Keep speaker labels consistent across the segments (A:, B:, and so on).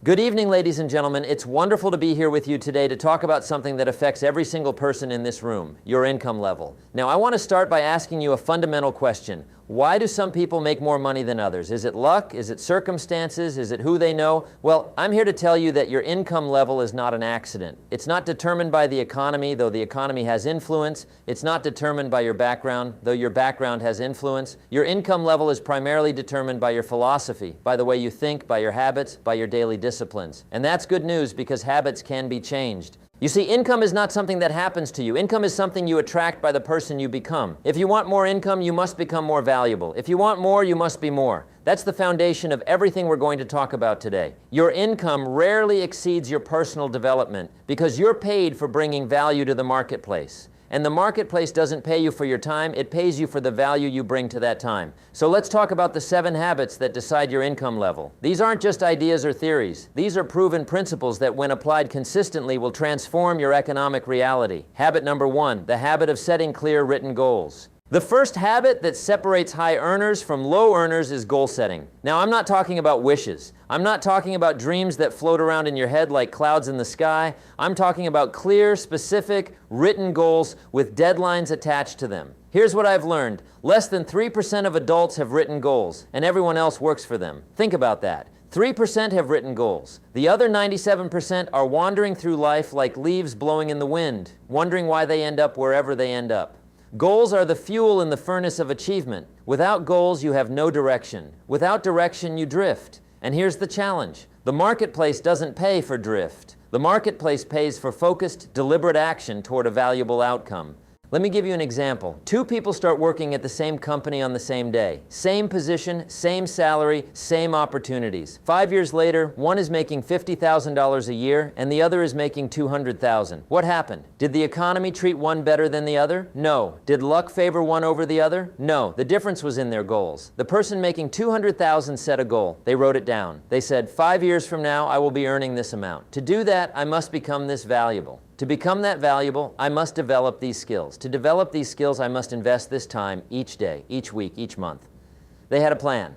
A: Good evening, ladies and gentlemen. It's wonderful to be here with you today to talk about something that affects every single person in this room, your income level. Now, I want to start by asking you a fundamental question. Why do some people make more money than others? Is it luck? Is it circumstances? Is it who they know? Well, I'm here to tell you that your income level is not an accident. It's not determined by the economy, though the economy has influence. It's not determined by your background, though your background has influence. Your income level is primarily determined by your philosophy, by the way you think, by your habits, by your daily disciplines. And that's good news because habits can be changed. You see, income is not something that happens to you. Income is something you attract by the person you become. If you want more income, you must become more valuable. If you want more, you must be more. That's the foundation of everything we're going to talk about today. Your income rarely exceeds your personal development because you're paid for bringing value to the marketplace. And the marketplace doesn't pay you for your time, it pays you for the value you bring to that time. So let's talk about the 7 habits that decide your income level. These aren't just ideas or theories. These are proven principles that when applied consistently will transform your economic reality. Habit number 1, the habit of setting clear written goals. The first habit that separates high earners from low earners is goal setting. Now, I'm not talking about wishes. I'm not talking about dreams that float around in your head like clouds in the sky. I'm talking about clear, specific, written goals with deadlines attached to them. Here's what I've learned. Less than 3% of adults have written goals, and everyone else works for them. Think about that. 3% have written goals. The other 97% are wandering through life like leaves blowing in the wind, wondering why they end up wherever they end up. Goals are the fuel in the furnace of achievement. Without goals, you have no direction. Without direction, you drift. And here's the challenge. The marketplace doesn't pay for drift. The marketplace pays for focused, deliberate action toward a valuable outcome. Let me give you an example. 2 people start working at the same company on the same day. Same position, same salary, same opportunities. 5 years later, one is making $50,000 a year and the other is making $200,000. What happened? Did the economy treat one better than the other? No. Did luck favor one over the other? No. The difference was in their goals. The person making $200,000 set a goal. They wrote it down. They said, 5 years from now, I will be earning this amount. To do that, I must become this valuable. To become that valuable, I must develop these skills. To develop these skills, I must invest this time each day, each week, each month. They had a plan.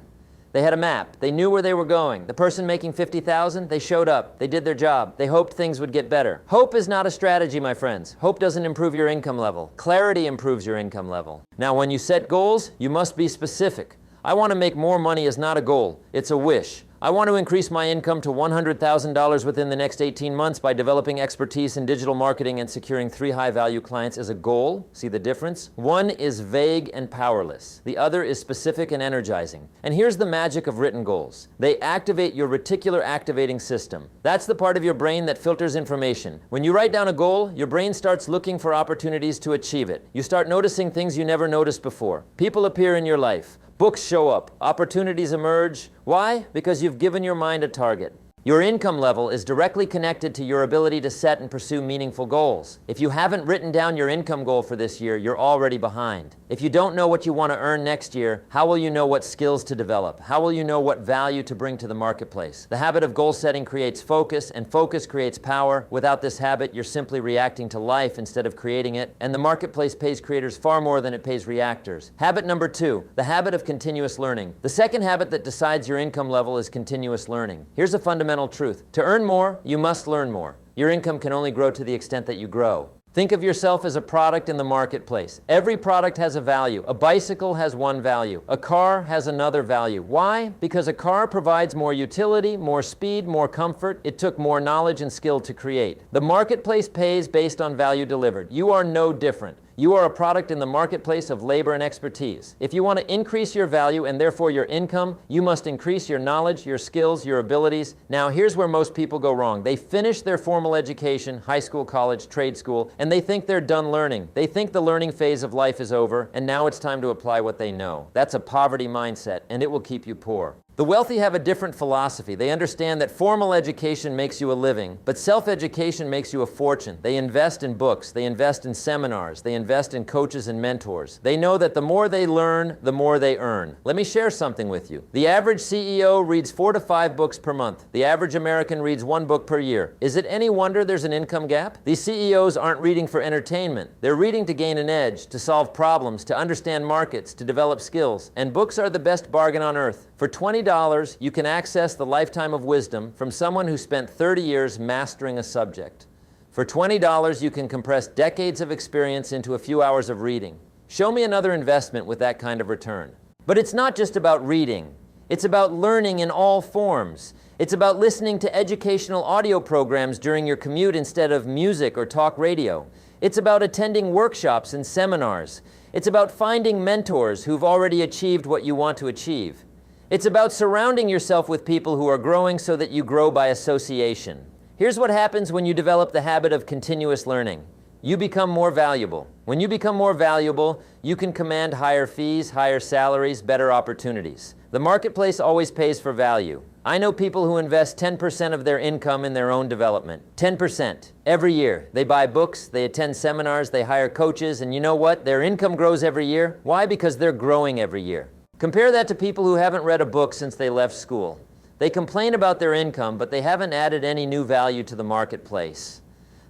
A: They had a map. They knew where they were going. The person making $50,000, they showed up. They did their job. They hoped things would get better. Hope is not a strategy, my friends. Hope doesn't improve your income level. Clarity improves your income level. Now, when you set goals, you must be specific. I want to make more money is not a goal. It's a wish. I want to increase my income to $100,000 within the next 18 months by developing expertise in digital marketing and securing 3 high-value clients as a goal. See the difference? One is vague and powerless. The other is specific and energizing. And here's the magic of written goals. They activate your reticular activating system. That's the part of your brain that filters information. When you write down a goal, your brain starts looking for opportunities to achieve it. You start noticing things you never noticed before. People appear in your life. Books show up. Opportunities emerge. Why? Because you've given your mind a target. Your income level is directly connected to your ability to set and pursue meaningful goals. If you haven't written down your income goal for this year, you're already behind. If you don't know what you want to earn next year, how will you know what skills to develop? How will you know what value to bring to the marketplace? The habit of goal setting creates focus, and focus creates power. Without this habit, you're simply reacting to life instead of creating it, and the marketplace pays creators far more than it pays reactors. Habit number 2, the habit of continuous learning. The second habit that decides your income level is continuous learning. Here's a fundamental truth. To earn more, you must learn more. Your income can only grow to the extent that you grow. Think of yourself as a product in the marketplace. Every product has a value. A bicycle has one value. A car has another value. Why? Because a car provides more utility, more speed, more comfort. It took more knowledge and skill to create. The marketplace pays based on value delivered. You are no different. You are a product in the marketplace of labor and expertise. If you want to increase your value and therefore your income, you must increase your knowledge, your skills, your abilities. Now, here's where most people go wrong. They finish their formal education, high school, college, trade school, and they think they're done learning. They think the learning phase of life is over, and now it's time to apply what they know. That's a poverty mindset, and it will keep you poor. The wealthy have a different philosophy. They understand that formal education makes you a living, but self-education makes you a fortune. They invest in books, they invest in seminars, they invest in coaches and mentors. They know that the more they learn, the more they earn. Let me share something with you. The average CEO reads 4 to 5 books per month. The average American reads 1 book per year. Is it any wonder there's an income gap? These CEOs aren't reading for entertainment. They're reading to gain an edge, to solve problems, to understand markets, to develop skills. And books are the best bargain on earth. For $20 $20, you can access the lifetime of wisdom from someone who spent 30 years mastering a subject. For $20, you can compress decades of experience into a few hours of reading. Show me another investment with that kind of return. But it's not just about reading. It's about learning in all forms. It's about listening to educational audio programs during your commute instead of music or talk radio. It's about attending workshops and seminars. It's about finding mentors who've already achieved what you want to achieve. It's about surrounding yourself with people who are growing so that you grow by association. Here's what happens when you develop the habit of continuous learning. You become more valuable. When you become more valuable, you can command higher fees, higher salaries, better opportunities. The marketplace always pays for value. I know people who invest 10% of their income in their own development. 10%. Every year. They buy books, they attend seminars, they hire coaches, and you know what? Their income grows every year. Why? Because they're growing every year. Compare that to people who haven't read a book since they left school. They complain about their income, but they haven't added any new value to the marketplace.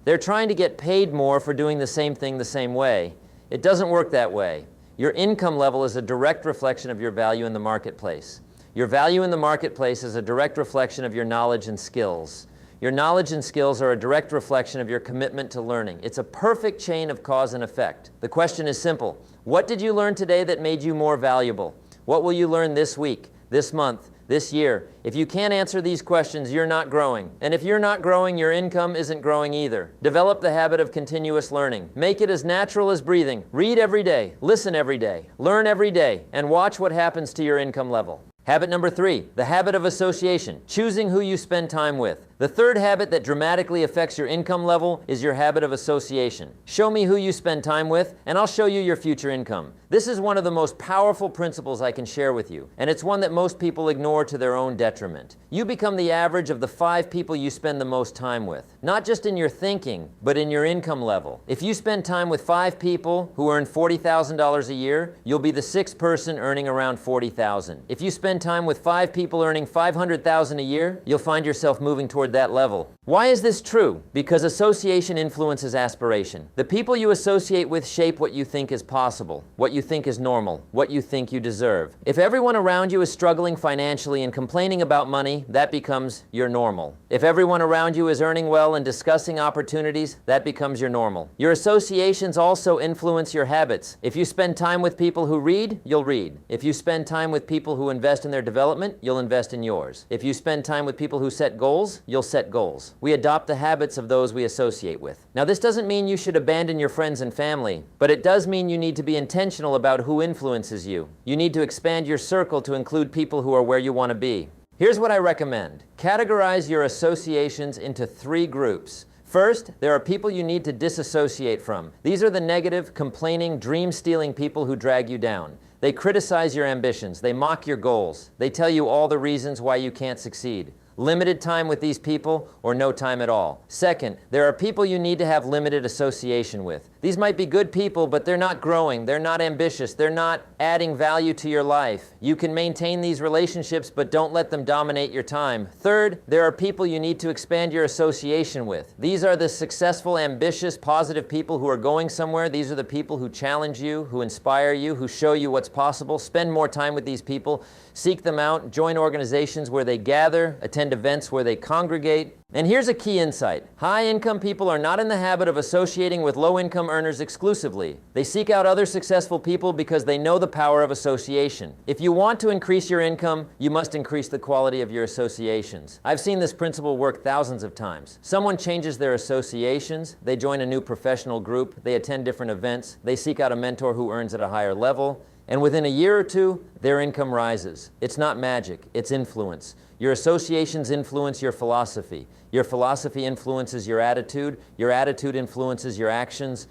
A: They're trying to get paid more for doing the same thing the same way. It doesn't work that way. Your income level is a direct reflection of your value in the marketplace. Your value in the marketplace is a direct reflection of your knowledge and skills. Your knowledge and skills are a direct reflection of your commitment to learning. It's a perfect chain of cause and effect. The question is simple. What did you learn today that made you more valuable? What will you learn this week, this month, this year? If you can't answer these questions, you're not growing. And if you're not growing, your income isn't growing either. Develop the habit of continuous learning. Make it as natural as breathing. Read every day, listen every day, learn every day, and watch what happens to your income level. Habit number 3, the habit of association, choosing who you spend time with. The third habit that dramatically affects your income level is your habit of association. Show me who you spend time with, and I'll show you your future income. This is one of the most powerful principles I can share with you, and it's one that most people ignore to their own detriment. You become the average of the 5 people you spend the most time with, not just in your thinking, but in your income level. If you spend time with 5 people who earn $40,000 a year, you'll be the 6th person earning around $40,000. If you spend time with 5 people earning $500,000 a year, you'll find yourself moving toward that level. Why is this true? Because association influences aspiration. The people you associate with shape what you think is possible, what you think is normal, what you think you deserve. If everyone around you is struggling financially and complaining about money, that becomes your normal. If everyone around you is earning well and discussing opportunities, that becomes your normal. Your associations also influence your habits. If you spend time with people who read, you'll read. If you spend time with people who invest in their development, you'll invest in yours. If you spend time with people who set goals, you'll set goals. We adopt the habits of those we associate with. Now, this doesn't mean you should abandon your friends and family, but it does mean you need to be intentional about who influences you. You need to expand your circle to include people who are where you want to be. Here's what I recommend. Categorize your associations into 3 groups. First, there are people you need to disassociate from. These are the negative, complaining, dream-stealing people who drag you down. They criticize your ambitions. They mock your goals. They tell you all the reasons why you can't succeed. Limited time with these people or no time at all. Second, there are people you need to have limited association with. These might be good people, but they're not growing, they're not ambitious, they're not adding value to your life. You can maintain these relationships, but don't let them dominate your time. Third, there are people you need to expand your association with. These are the successful, ambitious, positive people who are going somewhere. These are the people who challenge you, who inspire you, who show you what's possible. Spend more time with these people. Seek them out. Join organizations where they gather. Attend events where they congregate. And here's a key insight. High-income people are not in the habit of associating with low-income earners exclusively. They seek out other successful people because they know the power of association. If you want to increase your income, you must increase the quality of your associations. I've seen this principle work thousands of times. Someone changes their associations, they join a new professional group, they attend different events, they seek out a mentor who earns at a higher level, and within a year or 2, their income rises. It's not magic, it's influence. Your associations influence your philosophy. Your philosophy influences your attitude influences your actions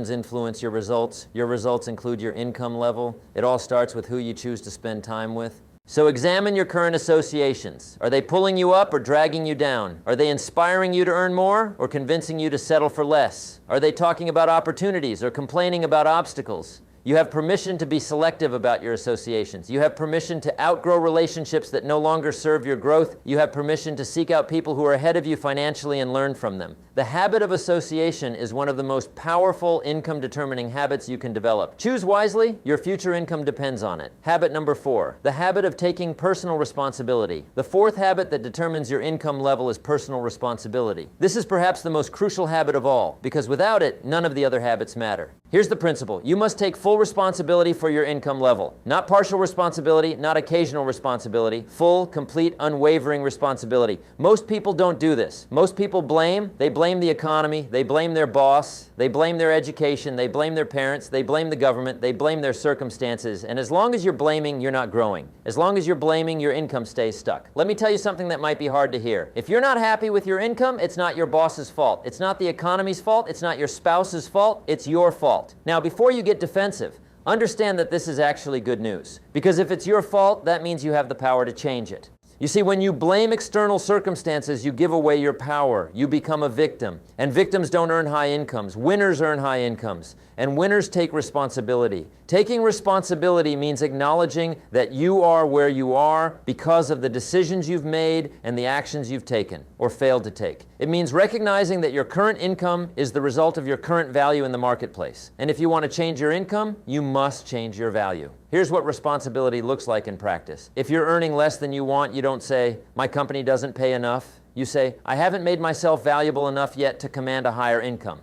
A: influence your results include your income level. It all starts with who you choose to spend time with. So examine your current associations. Are they pulling you up or dragging you down? Are they inspiring you to earn more or convincing you to settle for less? Are they talking about opportunities or complaining about obstacles? You have permission to be selective about your associations. You have permission to outgrow relationships that no longer serve your growth. You have permission to seek out people who are ahead of you financially and learn from them. The habit of association is one of the most powerful income-determining habits you can develop. Choose wisely, your future income depends on it. Habit number 4, the habit of taking personal responsibility. The fourth habit that determines your income level is personal responsibility. This is perhaps the most crucial habit of all, because without it, none of the other habits matter. Here's the principle. You must take full responsibility for your income level. Not partial responsibility, not occasional responsibility. Full, complete, unwavering responsibility. Most people don't do this. Most people blame. They blame the economy. They blame their boss. They blame their education. They blame their parents. They blame the government. They blame their circumstances. And as long as you're blaming, you're not growing. As long as you're blaming, your income stays stuck. Let me tell you something that might be hard to hear. If you're not happy with your income, it's not your boss's fault. It's not the economy's fault. It's not your spouse's fault. It's your fault. Now, before you get defensive, understand that this is actually good news. Because if it's your fault, that means you have the power to change it. You see, when you blame external circumstances, you give away your power. You become a victim. And victims don't earn high incomes. Winners earn high incomes. And winners take responsibility. Taking responsibility means acknowledging that you are where you are because of the decisions you've made and the actions you've taken or failed to take. It means recognizing that your current income is the result of your current value in the marketplace. And if you want to change your income, you must change your value. Here's what responsibility looks like in practice. If you're earning less than you want, you don't say, "My company doesn't pay enough." You say, "I haven't made myself valuable enough yet to command a higher income."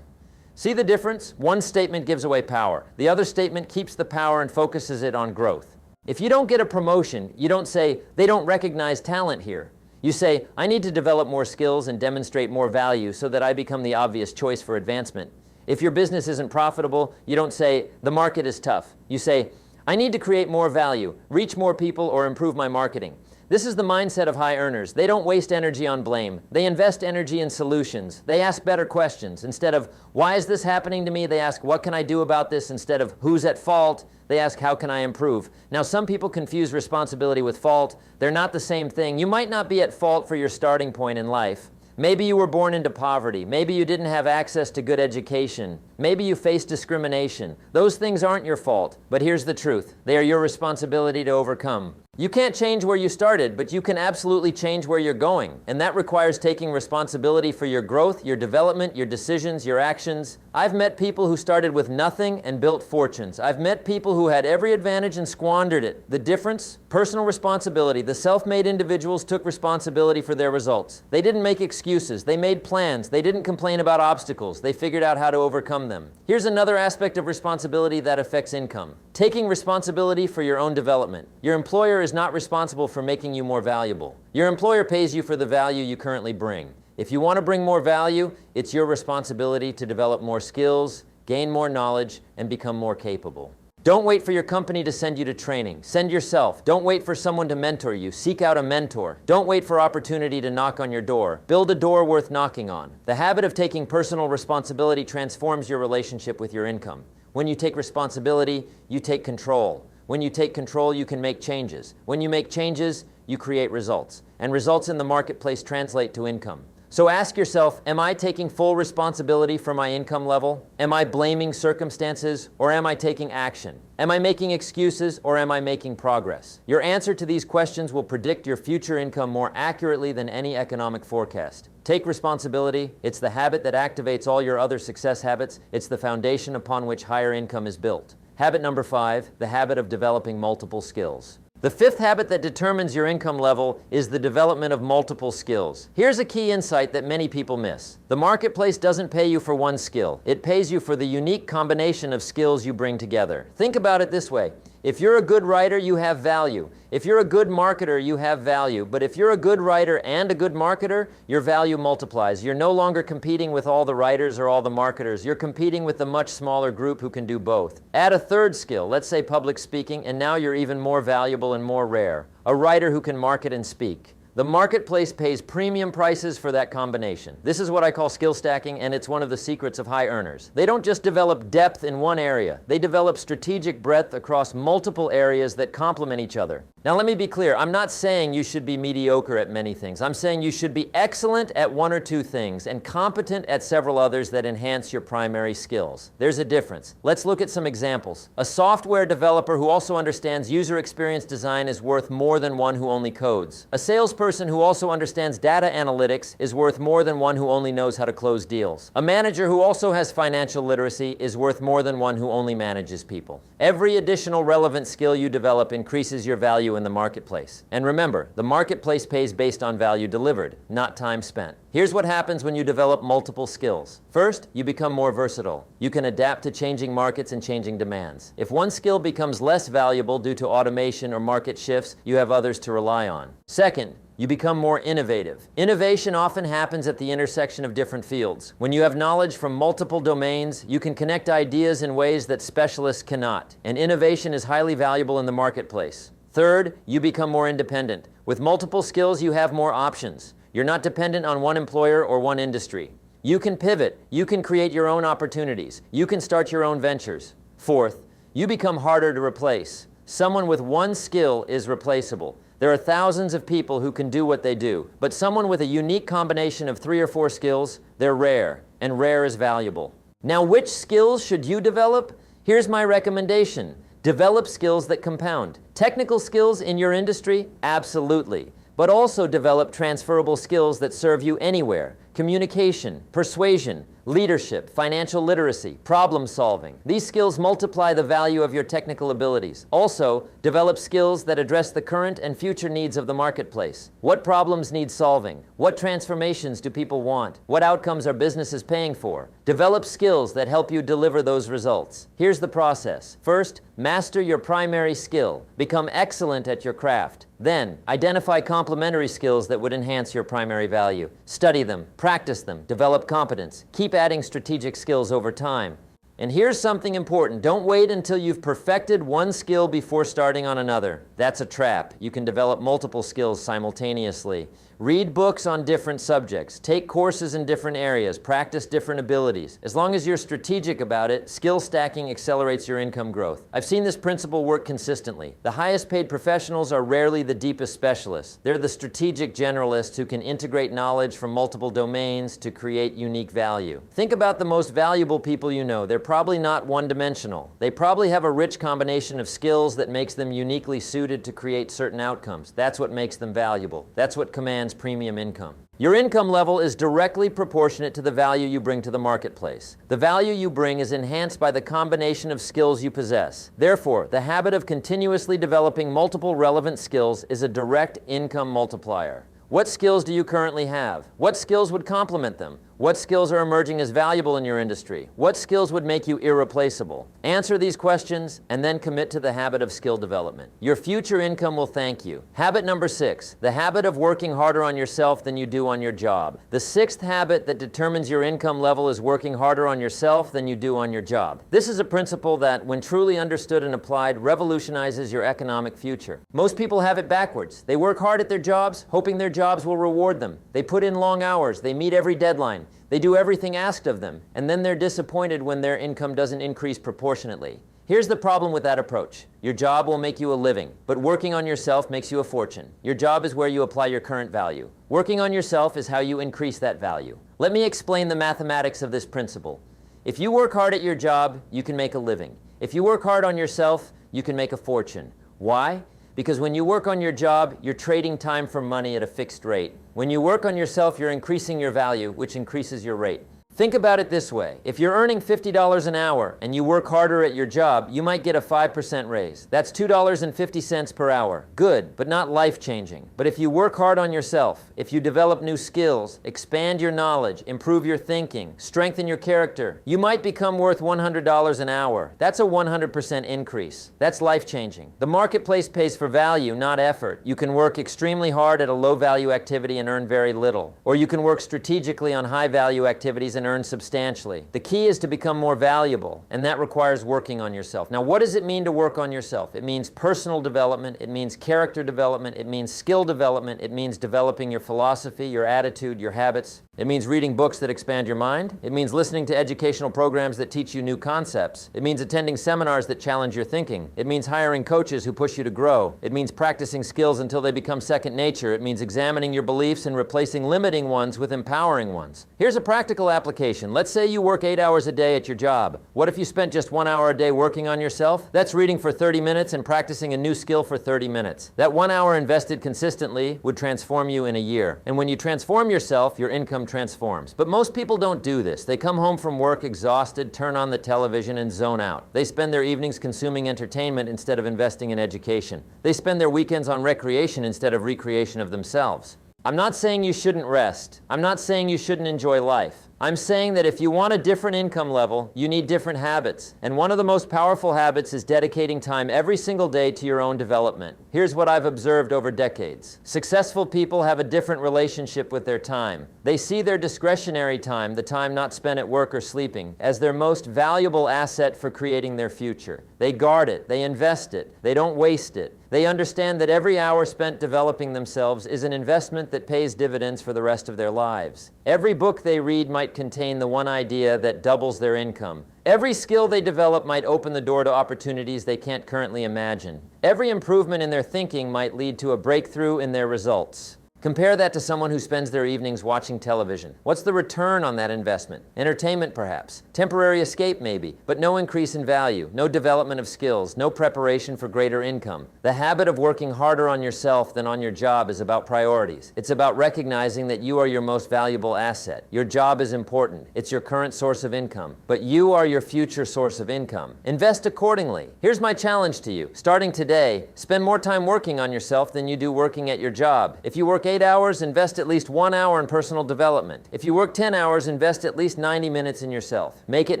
A: See the difference? One statement gives away power. The other statement keeps the power and focuses it on growth. If you don't get a promotion, you don't say, "They don't recognize talent here." You say, "I need to develop more skills and demonstrate more value so that I become the obvious choice for advancement." If your business isn't profitable, you don't say, "The market is tough." You say, "I need to create more value, reach more people, or improve my marketing." This is the mindset of high earners. They don't waste energy on blame. They invest energy in solutions. They ask better questions. Instead of, "Why is this happening to me?" they ask, "What can I do about this?" Instead of, "Who's at fault?" they ask, "How can I improve?" Now, some people confuse responsibility with fault. They're not the same thing. You might not be at fault for your starting point in life. Maybe you were born into poverty. Maybe you didn't have access to good education. Maybe you faced discrimination. Those things aren't your fault. But here's the truth. They are your responsibility to overcome. You can't change where you started, but you can absolutely change where you're going. And that requires taking responsibility for your growth, your development, your decisions, your actions. I've met people who started with nothing and built fortunes. I've met people who had every advantage and squandered it. The difference? Personal responsibility. The self-made individuals took responsibility for their results. They didn't make excuses. They made plans. They didn't complain about obstacles. They figured out how to overcome them. Here's another aspect of responsibility that affects income. Taking responsibility for your own development. Your employer is not responsible for making you more valuable. Your employer pays you for the value you currently bring. If you want to bring more value, it's your responsibility to develop more skills, gain more knowledge, and become more capable. Don't wait for your company to send you to training. Send yourself. Don't wait for someone to mentor you. Seek out a mentor. Don't wait for opportunity to knock on your door. Build a door worth knocking on. The habit of taking personal responsibility transforms your relationship with your income. When you take responsibility, you take control. When you take control, you can make changes. When you make changes, you create results. And results in the marketplace translate to income. So ask yourself, am I taking full responsibility for my income level? Am I blaming circumstances, or am I taking action? Am I making excuses, or am I making progress? Your answer to these questions will predict your future income more accurately than any economic forecast. Take responsibility. It's the habit that activates all your other success habits. It's the foundation upon which higher income is built. Habit number 5, the habit of developing multiple skills. The fifth habit that determines your income level is the development of multiple skills. Here's a key insight that many people miss. The marketplace doesn't pay you for one skill. It pays you for the unique combination of skills you bring together. Think about it this way. If you're a good writer, you have value. If you're a good marketer, you have value. But if you're a good writer and a good marketer, your value multiplies. You're no longer competing with all the writers or all the marketers. You're competing with the much smaller group who can do both. Add a third skill, let's say public speaking, and now you're even more valuable and more rare. A writer who can market and speak. The marketplace pays premium prices for that combination. This is what I call skill stacking, and it's one of the secrets of high earners. They don't just develop depth in one area. They develop strategic breadth across multiple areas that complement each other. Now let me be clear, I'm not saying you should be mediocre at many things. I'm saying you should be excellent at one or two things and competent at several others that enhance your primary skills. There's a difference. Let's look at some examples. A software developer who also understands user experience design is worth more than one who only codes. A salesperson who also understands data analytics is worth more than one who only knows how to close deals. A manager who also has financial literacy is worth more than one who only manages people. Every additional relevant skill you develop increases your value in the marketplace. And remember, the marketplace pays based on value delivered, not time spent. Here's what happens when you develop multiple skills. First, you become more versatile. You can adapt to changing markets and changing demands. If one skill becomes less valuable due to automation or market shifts, you have others to rely on. Second, you become more innovative. Innovation often happens at the intersection of different fields. When you have knowledge from multiple domains, you can connect ideas in ways that specialists cannot. And innovation is highly valuable in the marketplace. Third, you become more independent. With multiple skills, you have more options. You're not dependent on one employer or one industry. You can pivot. You can create your own opportunities. You can start your own ventures. Fourth, you become harder to replace. Someone with one skill is replaceable. There are thousands of people who can do what they do, but someone with a unique combination of 3 or 4 skills, they're rare, and rare is valuable. Now, which skills should you develop? Here's my recommendation. Develop skills that compound. Technical skills in your industry? Absolutely. But also develop transferable skills that serve you anywhere. Communication, persuasion, leadership, financial literacy, problem solving. These skills multiply the value of your technical abilities. Also, develop skills that address the current and future needs of the marketplace. What problems need solving? What transformations do people want? What outcomes are businesses paying for? Develop skills that help you deliver those results. Here's the process. First, master your primary skill. Become excellent at your craft. Then, identify complementary skills that would enhance your primary value. Study them, practice them, develop competence. Keep adding strategic skills over time. And here's something important. Don't wait until you've perfected one skill before starting on another. That's a trap. You can develop multiple skills simultaneously. Read books on different subjects. Take courses in different areas. Practice different abilities. As long as you're strategic about it, skill stacking accelerates your income growth. I've seen this principle work consistently. The highest paid professionals are rarely the deepest specialists. They're the strategic generalists who can integrate knowledge from multiple domains to create unique value. Think about the most valuable people you know. They're probably not one-dimensional. They probably have a rich combination of skills that makes them uniquely suited to create certain outcomes. That's what makes them valuable. That's what commands premium income. Your income level is directly proportionate to the value you bring to the marketplace. The value you bring is enhanced by the combination of skills you possess. Therefore, the habit of continuously developing multiple relevant skills is a direct income multiplier. What skills do you currently have? What skills would complement them? What skills are emerging as valuable in your industry? What skills would make you irreplaceable? Answer these questions and then commit to the habit of skill development. Your future income will thank you. Habit number 6, the habit of working harder on yourself than you do on your job. The 6th habit that determines your income level is working harder on yourself than you do on your job. This is a principle that, when truly understood and applied, revolutionizes your economic future. Most people have it backwards. They work hard at their jobs, hoping their jobs will reward them. They put in long hours. They meet every deadline. They do everything asked of them, and then they're disappointed when their income doesn't increase proportionately. Here's the problem with that approach. Your job will make you a living, but working on yourself makes you a fortune. Your job is where you apply your current value. Working on yourself is how you increase that value. Let me explain the mathematics of this principle. If you work hard at your job, you can make a living. If you work hard on yourself, you can make a fortune. Why? Because when you work on your job, you're trading time for money at a fixed rate. When you work on yourself, you're increasing your value, which increases your rate. Think about it this way. If you're earning $50 an hour and you work harder at your job, you might get a 5% raise. That's $2.50 per hour. Good, but not life-changing. But if you work hard on yourself, if you develop new skills, expand your knowledge, improve your thinking, strengthen your character, you might become worth $100 an hour. That's a 100% increase. That's life-changing. The marketplace pays for value, not effort. You can work extremely hard at a low-value activity and earn very little. Or you can work strategically on high-value activities and can earn substantially. The key is to become more valuable, and that requires working on yourself. Now, what does it mean to work on yourself? It means personal development, it means character development, it means skill development, it means developing your philosophy, your attitude, your habits. It means reading books that expand your mind. It means listening to educational programs that teach you new concepts. It means attending seminars that challenge your thinking. It means hiring coaches who push you to grow. It means practicing skills until they become second nature. It means examining your beliefs and replacing limiting ones with empowering ones. Here's a practical application. Let's say you work 8 hours a day at your job. What if you spent just 1 hour a day working on yourself? That's reading for 30 minutes and practicing a new skill for 30 minutes. That 1 hour invested consistently would transform you in a year. And when you transform yourself, your income transforms. But most people don't do this. They come home from work exhausted, turn on the television, and zone out. They spend their evenings consuming entertainment instead of investing in education. They spend their weekends on recreation instead of recreation of themselves. I'm not saying you shouldn't rest. I'm not saying you shouldn't enjoy life. I'm saying that if you want a different income level, you need different habits. And one of the most powerful habits is dedicating time every single day to your own development. Here's what I've observed over decades. Successful people have a different relationship with their time. They see their discretionary time, the time not spent at work or sleeping, as their most valuable asset for creating their future. They guard it, they invest it, they don't waste it. They understand that every hour spent developing themselves is an investment that pays dividends for the rest of their lives. Every book they read might contain the one idea that doubles their income. Every skill they develop might open the door to opportunities they can't currently imagine. Every improvement in their thinking might lead to a breakthrough in their results. Compare that to someone who spends their evenings watching television. What's the return on that investment? Entertainment, perhaps. Temporary escape, maybe, but no increase in value, no development of skills, no preparation for greater income. The habit of working harder on yourself than on your job is about priorities. It's about recognizing that you are your most valuable asset. Your job is important. It's your current source of income, but you are your future source of income. Invest accordingly. Here's my challenge to you. Starting today, spend more time working on yourself than you do working at your job. If you work 8 hours, invest at least 1 hour in personal development. If you work 10 hours, invest at least 90 minutes in yourself. Make it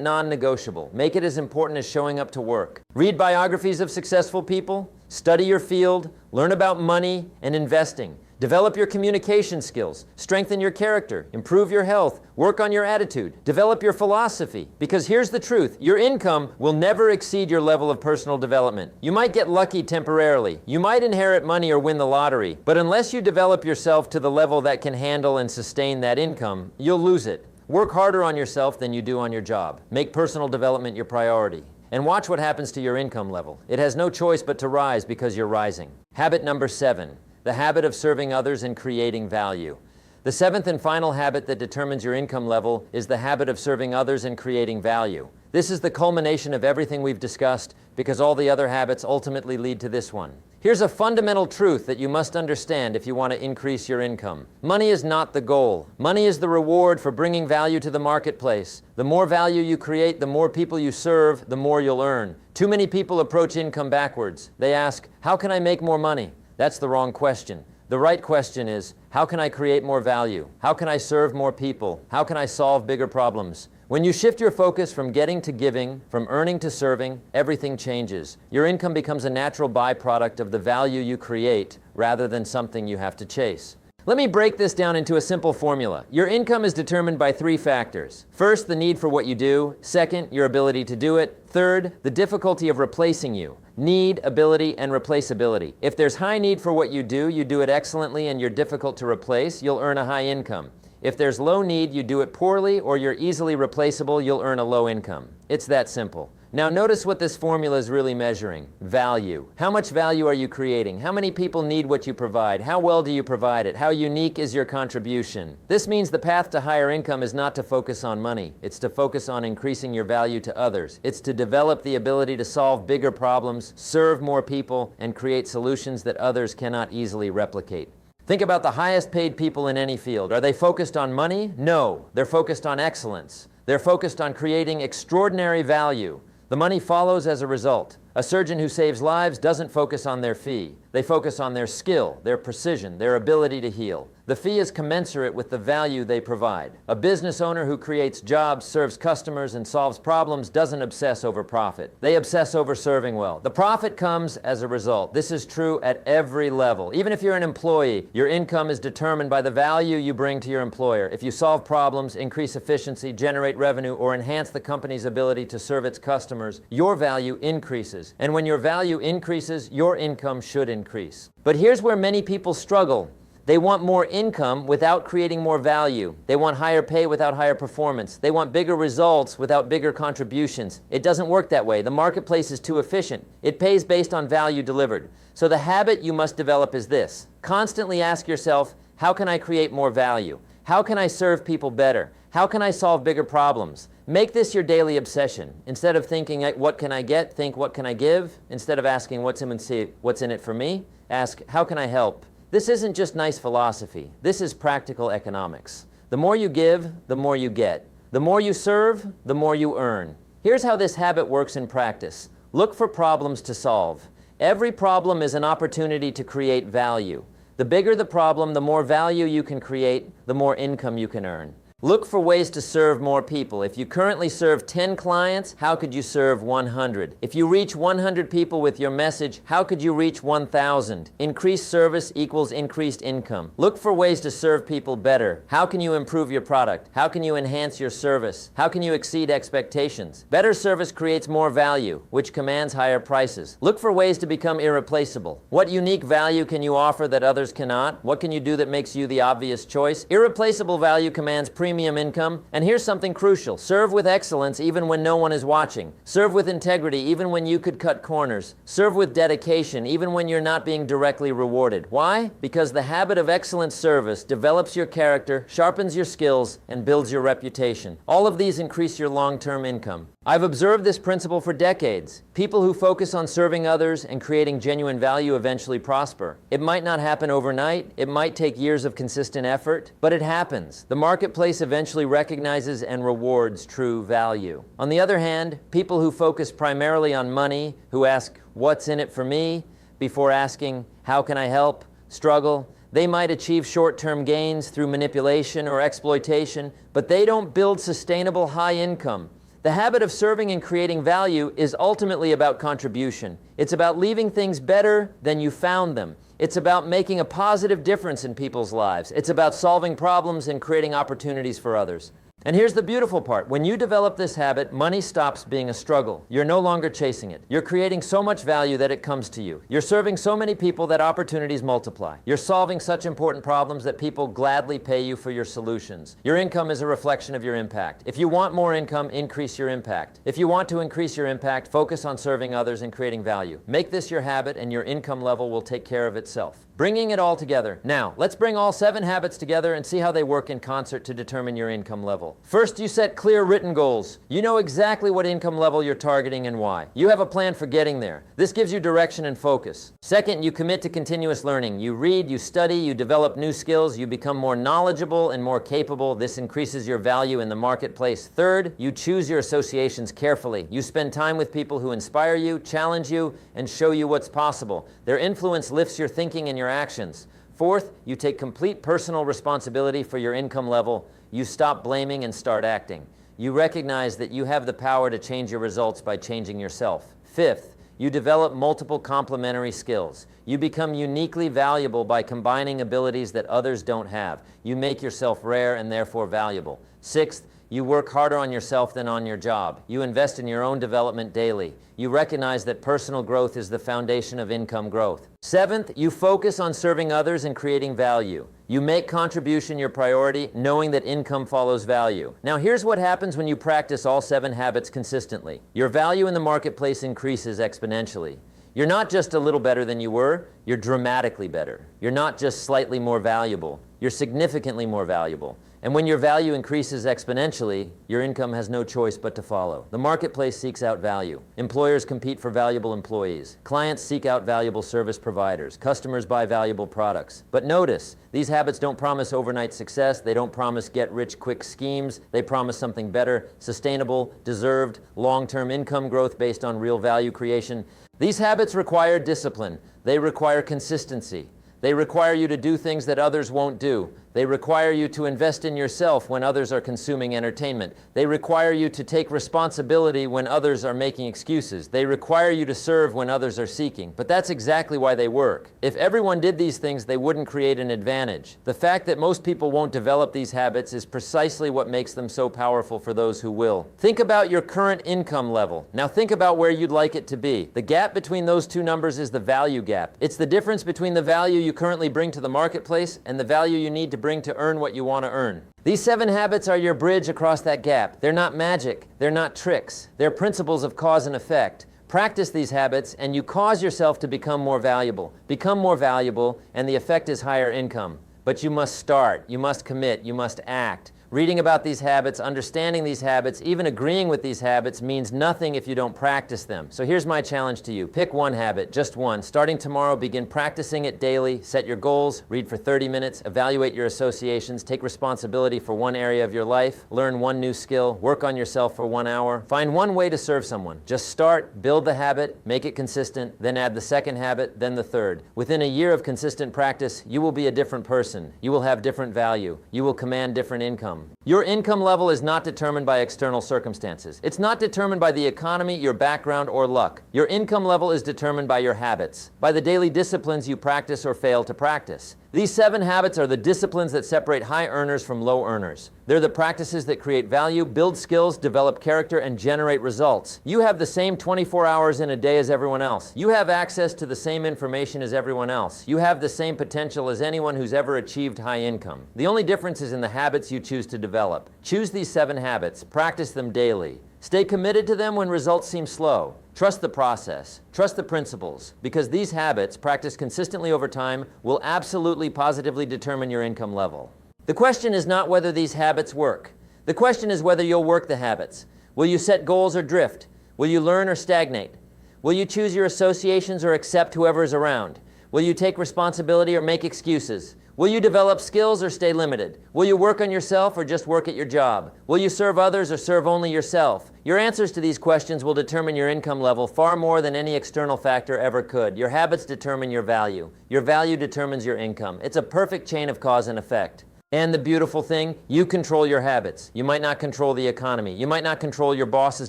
A: non-negotiable. Make it as important as showing up to work. Read biographies of successful people, study your field, learn about money and investing. Develop your communication skills, strengthen your character, improve your health, work on your attitude, develop your philosophy. Because here's the truth, your income will never exceed your level of personal development. You might get lucky temporarily. You might inherit money or win the lottery. But unless you develop yourself to the level that can handle and sustain that income, you'll lose it. Work harder on yourself than you do on your job. Make personal development your priority. And watch what happens to your income level. It has no choice but to rise because you're rising. Habit number 7. The habit of serving others and creating value. The 7th and final habit that determines your income level is the habit of serving others and creating value. This is the culmination of everything we've discussed because all the other habits ultimately lead to this one. Here's a fundamental truth that you must understand if you want to increase your income. Money is not the goal. Money is the reward for bringing value to the marketplace. The more value you create, the more people you serve, the more you'll earn. Too many people approach income backwards. They ask, how can I make more money? That's the wrong question. The right question is, how can I create more value? How can I serve more people? How can I solve bigger problems? When you shift your focus from getting to giving, from earning to serving, everything changes. Your income becomes a natural byproduct of the value you create rather than something you have to chase. Let me break this down into a simple formula. Your income is determined by 3 factors. First, the need for what you do. Second, your ability to do it. Third, the difficulty of replacing you. Need, ability, and replaceability. If there's high need for what you do it excellently, and you're difficult to replace, you'll earn a high income. If there's low need, you do it poorly, or you're easily replaceable, you'll earn a low income. It's that simple. Now notice what this formula is really measuring. Value. How much value are you creating? How many people need what you provide? How well do you provide it? How unique is your contribution? This means the path to higher income is not to focus on money. It's to focus on increasing your value to others. It's to develop the ability to solve bigger problems, serve more people, and create solutions that others cannot easily replicate. Think about the highest paid people in any field. Are they focused on money? No. They're focused on excellence. They're focused on creating extraordinary value. The money follows as a result. A surgeon who saves lives doesn't focus on their fee. They focus on their skill, their precision, their ability to heal. The fee is commensurate with the value they provide. A business owner who creates jobs, serves customers, and solves problems doesn't obsess over profit. They obsess over serving well. The profit comes as a result. This is true at every level. Even if you're an employee, your income is determined by the value you bring to your employer. If you solve problems, increase efficiency, generate revenue, or enhance the company's ability to serve its customers, your value increases. And when your value increases, your income should increase. But here's where many people struggle. They want more income without creating more value. They want higher pay without higher performance. They want bigger results without bigger contributions. It doesn't work that way. The marketplace is too efficient. It pays based on value delivered. So the habit you must develop is this. Constantly ask yourself, how can I create more value? How can I serve people better? How can I solve bigger problems? Make this your daily obsession. Instead of thinking, what can I get? Think, what can I give? Instead of asking, what's in it for me? Ask, how can I help? This isn't just nice philosophy. This is practical economics. The more you give, the more you get. The more you serve, the more you earn. Here's how this habit works in practice. Look for problems to solve. Every problem is an opportunity to create value. The bigger the problem, the more value you can create, the more income you can earn. Look for ways to serve more people. If you currently serve 10 clients, how could you serve 100? If you reach 100 people with your message, how could you reach 1,000? Increased service equals increased income. Look for ways to serve people better. How can you improve your product? How can you enhance your service? How can you exceed expectations? Better service creates more value, which commands higher prices. Look for ways to become irreplaceable. What unique value can you offer that others cannot? What can you do that makes you the obvious choice? Irreplaceable value commands premium income. And here's something crucial. Serve with excellence even when no one is watching. Serve with integrity even when you could cut corners. Serve with dedication even when you're not being directly rewarded. Why? Because the habit of excellent service develops your character, sharpens your skills, and builds your reputation. All of these increase your long-term income. I've observed this principle for decades. People who focus on serving others and creating genuine value eventually prosper. It might not happen overnight. It might take years of consistent effort, but it happens. The marketplace eventually recognizes and rewards true value. On the other hand, people who focus primarily on money, who ask, what's in it for me, before asking, how can I help, struggle, they might achieve short-term gains through manipulation or exploitation, but they don't build sustainable high income. The habit of serving and creating value is ultimately about contribution. It's about leaving things better than you found them. It's about making a positive difference in people's lives. It's about solving problems and creating opportunities for others. And here's the beautiful part. When you develop this habit, money stops being a struggle. You're no longer chasing it. You're creating so much value that it comes to you. You're serving so many people that opportunities multiply. You're solving such important problems that people gladly pay you for your solutions. Your income is a reflection of your impact. If you want more income, increase your impact. If you want to increase your impact, focus on serving others and creating value. Make this your habit and your income level will take care of itself. Bringing it all together. Now, let's bring all 7 habits together and see how they work in concert to determine your income level. First, you set clear written goals. You know exactly what income level you're targeting and why. You have a plan for getting there. This gives you direction and focus. Second, you commit to continuous learning. You read, you study, you develop new skills, you become more knowledgeable and more capable. This increases your value in the marketplace. Third, you choose your associations carefully. You spend time with people who inspire you, challenge you, and show you what's possible. Their influence lifts your thinking and your actions. Fourth, you take complete personal responsibility for your income level. You stop blaming and start acting. You recognize that you have the power to change your results by changing yourself. Fifth, you develop multiple complementary skills. You become uniquely valuable by combining abilities that others don't have. You make yourself rare and therefore valuable. Sixth, you work harder on yourself than on your job. You invest in your own development daily. You recognize that personal growth is the foundation of income growth. Seventh, you focus on serving others and creating value. You make contribution your priority, knowing that income follows value. Now here's what happens when you practice all 7 habits consistently. Your value in the marketplace increases exponentially. You're not just a little better than you were, you're dramatically better. You're not just slightly more valuable, you're significantly more valuable. And when your value increases exponentially, your income has no choice but to follow. The marketplace seeks out value. Employers compete for valuable employees. Clients seek out valuable service providers. Customers buy valuable products. But notice, these habits don't promise overnight success. They don't promise get-rich-quick schemes. They promise something better, sustainable, deserved, long-term income growth based on real value creation. These habits require discipline. They require consistency. They require you to do things that others won't do. They require you to invest in yourself when others are consuming entertainment. They require you to take responsibility when others are making excuses. They require you to serve when others are seeking. But that's exactly why they work. If everyone did these things, they wouldn't create an advantage. The fact that most people won't develop these habits is precisely what makes them so powerful for those who will. Think about your current income level. Now think about where you'd like it to be. The gap between those two numbers is the value gap. It's the difference between the value you currently bring to the marketplace and the value you need to bring to earn what you want to earn. These 7 habits are your bridge across that gap. They're not magic. They're not tricks. They're principles of cause and effect. Practice these habits and you cause yourself to become more valuable. Become more valuable and the effect is higher income. But you must start. You must commit. You must act. Reading about these habits, understanding these habits, even agreeing with these habits means nothing if you don't practice them. So here's my challenge to you. Pick one habit, just one. Starting tomorrow, begin practicing it daily. Set your goals, read for 30 minutes, evaluate your associations, take responsibility for one area of your life, learn one new skill, work on yourself for 1 hour. Find one way to serve someone. Just start, build the habit, make it consistent, then add the second habit, then the third. Within a year of consistent practice, you will be a different person. You will have different value. You will command different income. Your income level is not determined by external circumstances. It's not determined by the economy, your background, or luck. Your income level is determined by your habits, by the daily disciplines you practice or fail to practice. These 7 habits are the disciplines that separate high earners from low earners. They're the practices that create value, build skills, develop character, and generate results. You have the same 24 hours in a day as everyone else. You have access to the same information as everyone else. You have the same potential as anyone who's ever achieved high income. The only difference is in the habits you choose to develop. Choose these 7 habits. Practice them daily. Stay committed to them when results seem slow. Trust the process. Trust the principles, because these habits, practiced consistently over time, will absolutely positively determine your income level. The question is not whether these habits work. The question is whether you'll work the habits. Will you set goals or drift? Will you learn or stagnate? Will you choose your associations or accept whoever is around? Will you take responsibility or make excuses? Will you develop skills or stay limited? Will you work on yourself or just work at your job? Will you serve others or serve only yourself? Your answers to these questions will determine your income level far more than any external factor ever could. Your habits determine your value. Your value determines your income. It's a perfect chain of cause and effect. And the beautiful thing, you control your habits. You might not control the economy. You might not control your boss's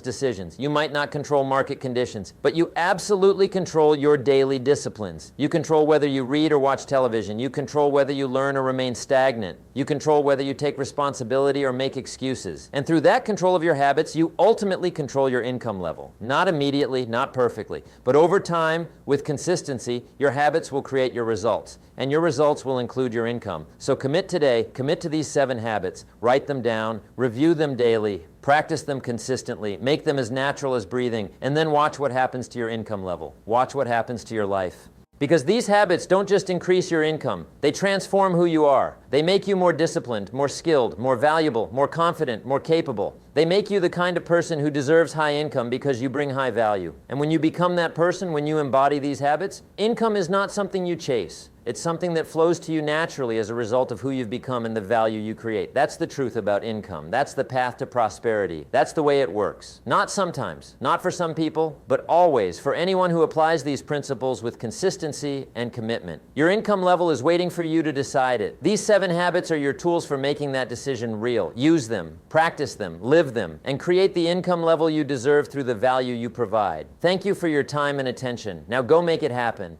A: decisions. You might not control market conditions. But you absolutely control your daily disciplines. You control whether you read or watch television. You control whether you learn or remain stagnant. You control whether you take responsibility or make excuses. And through that control of your habits, you ultimately control your income level. Not immediately, not perfectly. But over time, with consistency, your habits will create your results. And your results will include your income. So commit today. Commit to these 7 habits, write them down, review them daily, practice them consistently, make them as natural as breathing, and then watch what happens to your income level. Watch what happens to your life. Because these habits don't just increase your income, they transform who you are. They make you more disciplined, more skilled, more valuable, more confident, more capable. They make you the kind of person who deserves high income because you bring high value. And when you become that person, when you embody these habits, income is not something you chase. It's something that flows to you naturally as a result of who you've become and the value you create. That's the truth about income. That's the path to prosperity. That's the way it works. Not sometimes, not for some people, but always for anyone who applies these principles with consistency and commitment. Your income level is waiting for you to decide it. These 7 habits are your tools for making that decision real. Use them, practice them, live them, and create the income level you deserve through the value you provide. Thank you for your time and attention. Now go make it happen.